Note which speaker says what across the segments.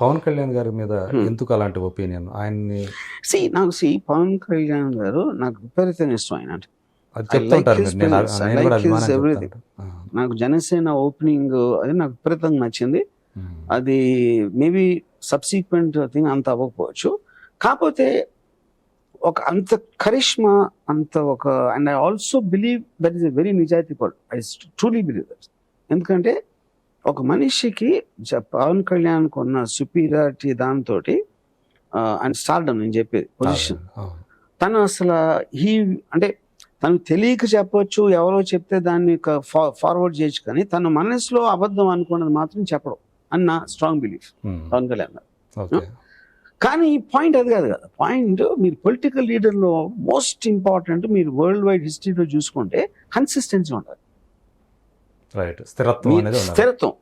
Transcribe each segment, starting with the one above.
Speaker 1: పవన్ కళ్యాణ్ గారి మీద ఎందుకు అలాంటి ఒపీనియన్ ఆయన్ని?
Speaker 2: నాకు పవన్ కళ్యాణ్ గారు నాకు విపరీతంగా ఇష్టం ఆయన అంటే.
Speaker 1: అది చెప్తుంటారు మీరు, నేను కూడా అభిమానం చెప్తాను.
Speaker 2: నాకు జనసేన ఓపెనింగ్ అది నాకు విపరీతంగా నచ్చింది. అది మేబీ సబ్సిక్వెంట్ థింగ్ అంత అవ్వకపోవచ్చు, కాకపోతే ఒక అంత కరిష్మా అంత ఒక, and I also believe that is a very నిజాయితీ person. I truly believe that. ఎందుకంటే ఒక మనిషికి పవన్ కళ్యాణ్ కొన్న సుపీరియారిటీ దాంతో అండ్ స్టార్డమ్ నేను చెప్పేది పొజిషన్, తను అసలు అంటే తను తెలియక చెప్పొచ్చు, ఎవరో చెప్తే దాన్ని ఫార్వర్డ్ చేయొచ్చు, కానీ తన మనసులో అబద్ధం అనుకున్నది మాత్రం చెప్పడం అన్న స్ట్రాంగ్ బిలీఫ్ పవన్ కళ్యాణ్ గారు. కానీ ఈ పాయింట్ అది కాదు కదా. పాయింట్ మీరు పొలిటికల్ లీడర్లో మోస్ట్ ఇంపార్టెంట్, మీరు వరల్డ్ వైడ్ హిస్టరీలో చూసుకుంటే కన్సిస్టెన్సీ ఉండాలి. స్థిరత్వం.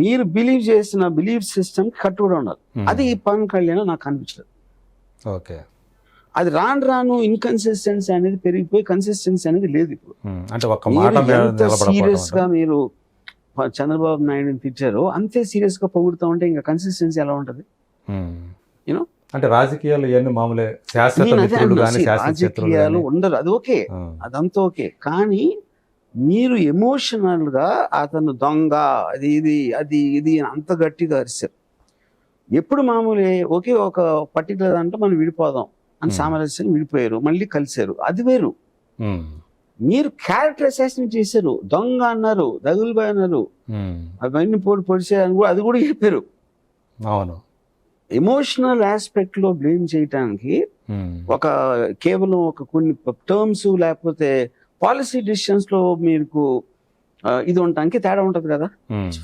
Speaker 2: మీరు బిలీవ్ చేసిన బిలీఫ్ సిస్టమ్ కట్టుబడి ఉండాలి. అది పవన్ కళ్యాణ్ నాకు అనిపించలేదు.
Speaker 1: ఓకే,
Speaker 2: అది రాను ఇన్కన్సిస్టెన్సీ అనేది పెరిగిపోయి కన్సిస్టెన్సీ అనేది లేదు ఇప్పుడు.
Speaker 1: అంటే ఒక మాట
Speaker 2: సీరియస్ గా మీరు చంద్రబాబు నాయుడుని తిట్టారు, అంతే సీరియస్ గా పొగుడుతూ ఉంటే ఇంకా కన్సిస్టెన్సీ ఎలా ఉంటది? యూనో,
Speaker 1: అంటే రాజకీయాలు ఇవన్నీ మామూలే,
Speaker 2: రాజకీయాలు ఉండరు, అది ఓకే, అదంతా ఓకే. కానీ మీరు ఎమోషనల్ గా అతను దొంగ అది ఇది అది ఇది అంత గట్టిగా అరిశారు. ఎప్పుడు మామూలే, ఒకే ఒక పర్టికులర్ అంటే మనం విడిపోదాం అని సామరస్యం విడిపోయారు, మళ్ళీ కలిశారు, అది వేరు. మీరు క్యారెక్టర్ అసాసినేట్ చేశారు, దొంగ అన్నారు, దగులుబాయ్ అన్నారు, అవన్నీ పొడిచారు, అది కూడా చెప్పారు.
Speaker 1: అవును,
Speaker 2: ఎమోషనల్ ఆస్పెక్ట్ లో బ్లేమ్ చేయటానికి ఒక కేవలం ఒక కొన్ని టర్మ్స్ లేకపోతే పాలసీ డిసిషన్స్ లో మీకు ఇది ఉండటానికి తేడా ఉంటది కదా.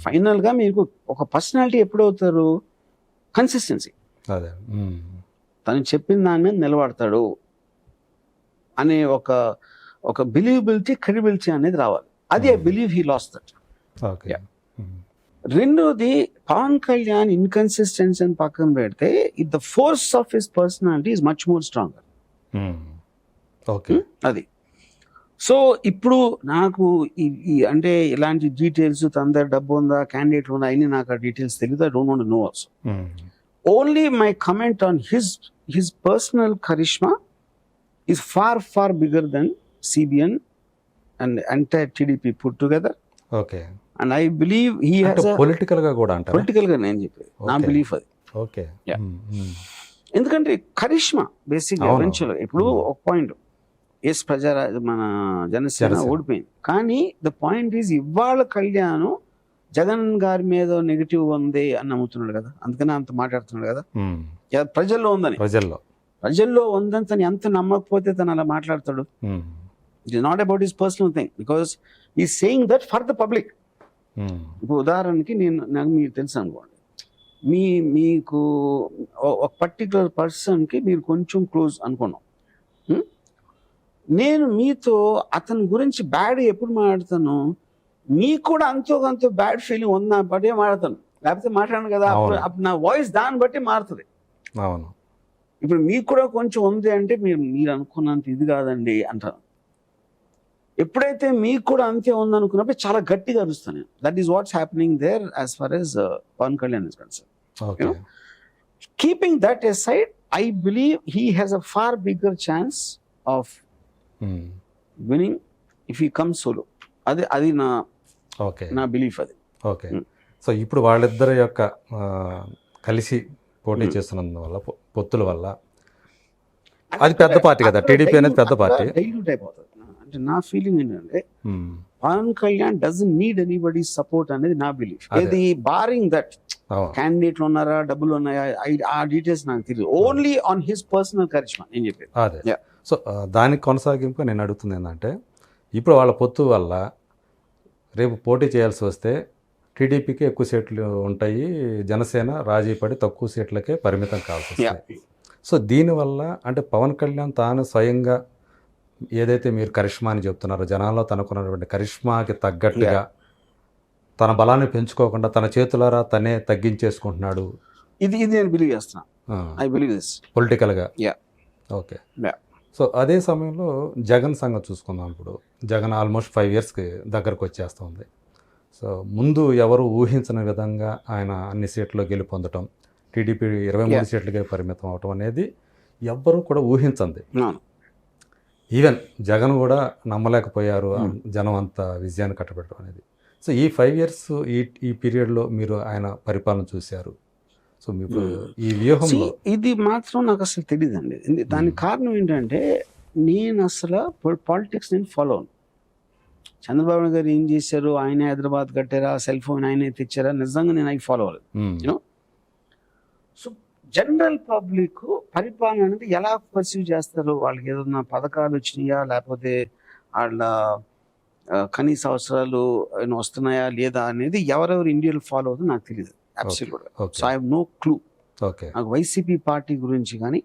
Speaker 2: ఫైనల్ గా మీకు ఒక పర్సనాలిటీ ఎప్పుడవుతారు? కన్సిస్టెన్సీ. తను చెప్పిన దాని మీద నిలబడతాడు అనే ఒక బిలీవబిలిటీ, క్రెడిబిలిటీ అనేది రావాలి. అది I believe he lost that. రెండోది, పవన్ కళ్యాణ్ ఇన్కన్సిస్టెన్సీ అని పక్కన పెడితే the force of his personality is much more stronger. అది. సో ఇప్పుడు నాకు అంటే ఇలాంటి డీటెయిల్స్, తన దగ్గర డబ్బు ఉందా, క్యాండిడేట్ ఉందా, అయినా నాకు ఆ డీటెయిల్స్ తెలియదు. I don't want to know also. Only my comment on his personal charisma is far bigger than CBN and entire TDP put together.
Speaker 1: Okay.
Speaker 2: And I believe he has a
Speaker 1: political గా కూడా అంటారు.
Speaker 2: Political గా నేను చెప్పేది నా belief అది.
Speaker 1: Okay,
Speaker 2: ఎందుకంటే Karishma basic eventual ఇప్పుడు ఒక పాయింట్, ఎస్ మన జనసేన ఓడిపోయింది, కానీ ద పాయింట్ ఈజ్ ఇవాళ కళ్యాణ్ జగన్ గారి మీద నెగిటివ్ ఉంది అని నమ్ముతున్నాడు కదా, అందుకనే అంత మాట్లాడుతున్నాడు కదా. ప్రజల్లో ఉందని, ప్రజల్లో ఉందని తను ఎంత నమ్మకపోతే తను అలా మాట్లాడతాడు. It is not about his personal thing, because he saying that for the public. ఇప్పుడు ఉదాహరణకి నాకు మీరు తెలుసు అనుకోండి, మీకు ఒక పర్టికులర్ పర్సన్కి మీరు కొంచెం క్లోజ్ అనుకున్నాం, నేను మీతో అతని గురించి బ్యాడ్ ఎప్పుడు మాట్లాడతాను, మీకు కూడా అంతో బ్యాడ్ ఫీలింగ్ ఉందా బట్టే మాట్లాడతాను, లేకపోతే మాట్లాడను కదా. అప్పుడు నా వాయిస్ దాన్ని బట్టి మారుతుంది.
Speaker 1: అవును,
Speaker 2: ఇప్పుడు మీకు కూడా కొంచెం ఉంది అంటే మీరు అనుకున్నంత ఇది కాదండి అంటారు. ఎప్పుడైతే మీకు కూడా అంతే ఉందనుకున్నప్పుడు చాలా గట్టిగా అరుస్తాను. That is what's happening there as far as Pavan Kalyan is concern. Keeping that aside, I believe he has a far bigger chance of winning if he comes solo. అది నా బిలీఫ్ అది.
Speaker 1: ఓకే, సో ఇప్పుడు వాళ్ళిద్దరి యొక్క కలిసి పోటీ చేస్తున్నందువల్ల, పొత్తుల వల్ల, అది పెద్ద పార్టీ కదా, టీడీపీ అనేది పెద్ద పార్టీ,
Speaker 2: డైల్యూట్ అయిపోతుంది. అంటే నా ఫీలింగ్ ఏంటంటే Pawan Kalyan doesn't need anybody support అనేది నా బిలీఫ్. ఇది బారింగ్ దట్ క్యాండిడేట్లు ఉన్నారా, డబ్బులు ఉన్నాయా, ఆ డీటెయిల్స్ నాకు తెలియదు. Only on his personal charisma నేను చెప్పేది
Speaker 1: అదే. సో దానికి కొనసాగింపుగా నేను అడుగుతుంది ఏంటంటే, ఇప్పుడు వాళ్ళ పొత్తు వల్ల రేపు పోటీ చేయాల్సి వస్తే టీడీపీకి ఎక్కువ సీట్లు ఉంటాయి, జనసేన రాజీ పడి తక్కువ సీట్లకే పరిమితం కావాల్సి వస్తాయి. సో దీనివల్ల అంటే పవన్ కళ్యాణ్ తాను స్వయంగా ఏదైతే మీరు కరిష్మా అని చెప్తున్నారో, జనాల్లో తనకున్నటువంటి కరిష్మాకి తగ్గట్టుగా తన బలాన్ని పెంచుకోకుండా తన చేతులారా తనే తగ్గించేసుకుంటున్నాడు.
Speaker 2: ఇది నేను బిలీవ్ చేస్తున్నా. ఐ బిలీవ్ దిస్
Speaker 1: పొలిటికల్గా. ఓకే, సో అదే సమయంలో జగన్ సంగతి చూసుకుందాం. ఇప్పుడు జగన్ ఆల్మోస్ట్ 5 yearsకి దగ్గరకు వచ్చేస్తుంది. సో ముందు ఎవరు ఊహించని విధంగా ఆయన అన్ని సీట్లో గెలుపొందటం, టీడీపీ 23 సీట్లకే పరిమితం అవటం అనేది ఎవ్వరూ కూడా ఊహించండి.
Speaker 2: అవును.
Speaker 1: ఈవెన్ జగన్ కూడా నమ్మలేకపోయారు జనం అంత విజయాన్ని కట్టబెట్టడం అనేది. సో ఈ 5 years ఈ పీరియడ్లో మీరు ఆయన పరిపాలన చూశారు. సో మీకు ఈ వ్యూహంలో
Speaker 2: ఇది మాత్రం నాకు అసలు తెలియదండి. దానికి కారణం ఏంటంటే నేను అసలు పాలిటిక్స్ నేను ఫాలో అవును. చంద్రబాబు నాయుడు గారు ఏం చేశారు, ఆయన హైదరాబాద్ కట్టారా, సెల్ ఫోన్ ఆయనే తెచ్చారా, నిజంగా నేను అవి ఫాలో అవ్వలేదు. యూనో, సో జనరల్ పబ్లిక్ పరిపాలన అనేది ఎలా పర్సీవ్ చేస్తారు, వాళ్ళకి ఏదైనా పథకాలు వచ్చినాయా, లేకపోతే వాళ్ళ కనీస అవసరాలు వస్తున్నాయా లేదా అనేది ఎవరెవరు ఇండియాలో ఫాలో అవుతుందో నాకు తెలియదు. Absolute. So I have no clue. నాకు వైసీపీ పార్టీ గురించి కానీ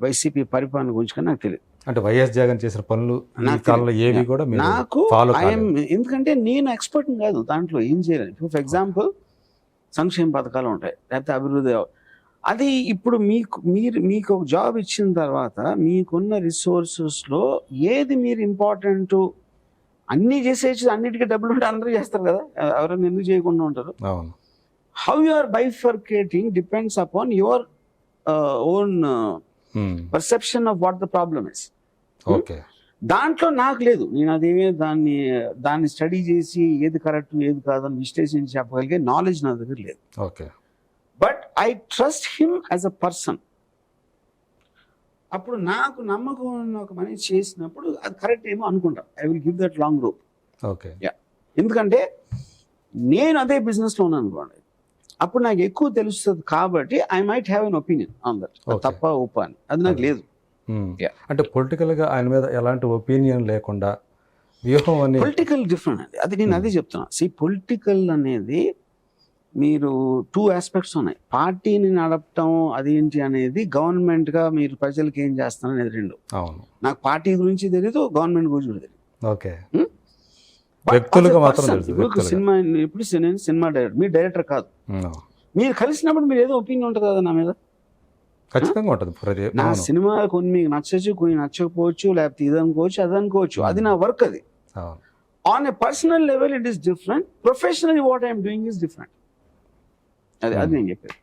Speaker 2: వైసీపీ పరిపాలన గురించి కానీ నాకు తెలియదు.
Speaker 1: అంటే వైఎస్ జగన్ చేసిన పనులు ఏవి కూడా
Speaker 2: నాకు ఎందుకంటే నేను ఎక్స్పర్ట్ కాదు దాంట్లో, ఏం చేయలేదు. ఫర్ ఎగ్జాంపుల్ సంక్షేమ పథకాలు ఉంటాయి, లేకపోతే అభివృద్ధి. అది ఇప్పుడు మీకు ఒక జాబ్ ఇచ్చిన తర్వాత మీకున్న రిసోర్సెస్లో ఏది మీరు ఇంపార్టెంట్, అన్నీ చేసేసి అన్నిటికీ డబ్బులు ఉంటే అందరూ చేస్తారు కదా, ఎవరైనా ఎందుకు చేయకుండా ఉంటారు. How you are bifurcating depends upon your own perception of what the problem is. దాంట్లో నాకు లేదు, నేను అదేమే దాన్ని స్టడీ చేసి ఏది కరెక్ట్ ఏది కాదని విశ్లేషించి చెప్పగలిగే నాలెడ్జ్ నా దగ్గర లేదు. But I trust him as a person. అప్పుడు నాకు నమ్మకం ఉన్న ఒక మనిషి చేసినప్పుడు అది కరెక్ట్ ఏమో అనుకుంటా. I will give that long rope. ఎందుకంటే నేను అదే బిజినెస్లో ఉన్నాను అనుకోండి, అప్పుడు నాకు ఎక్కువ తెలుస్తుంది కాబట్టి I might have an opinion on that. తప్ప ఒప్ప అని అది నాకు లేదు.
Speaker 1: అంటే పొలిటికల్గా ఆయన మీద ఎలాంటి ఒపీనియన్ లేకుండా వ్యూహం అనేది
Speaker 2: పొలిటికల్ డిఫరెంట్ అండి. అది నేను అదే చెప్తున్నా. పొలిటికల్ అనేది మీరు 2 ఆస్పెక్ట్స్ ఉన్నాయి. పార్టీని నడపటం అదేంటి అనేది, గవర్నమెంట్ గా మీరు ప్రజలకు ఏం చేస్తారు అనేది 2. నాకు పార్టీ గురించి తెలియదు, గవర్నమెంట్ గురించి కూడా తెలియదు.
Speaker 1: వ్యక్తులుగా మాత్రం
Speaker 2: సినిమా ఇప్పుడు నేను సినిమా డైరెక్టర్, మీరు డైరెక్టర్ కాదు. మీరు కలిసినప్పుడు మీరు ఏదో ఒపీనియన్ ఉంటుంది కదా నా మీద,
Speaker 1: ఖచ్చితంగా ఉంటుంది.
Speaker 2: నా సినిమా కొన్ని మీకు నచ్చచ్చు, కొన్ని నచ్చకపోవచ్చు, లేకపోతే ఇది అనుకోవచ్చు అది అనుకోవచ్చు, అది నా వర్క్. అది on a personal level it is different, professionally what I'm doing is different. అది నేను చెప్పేది.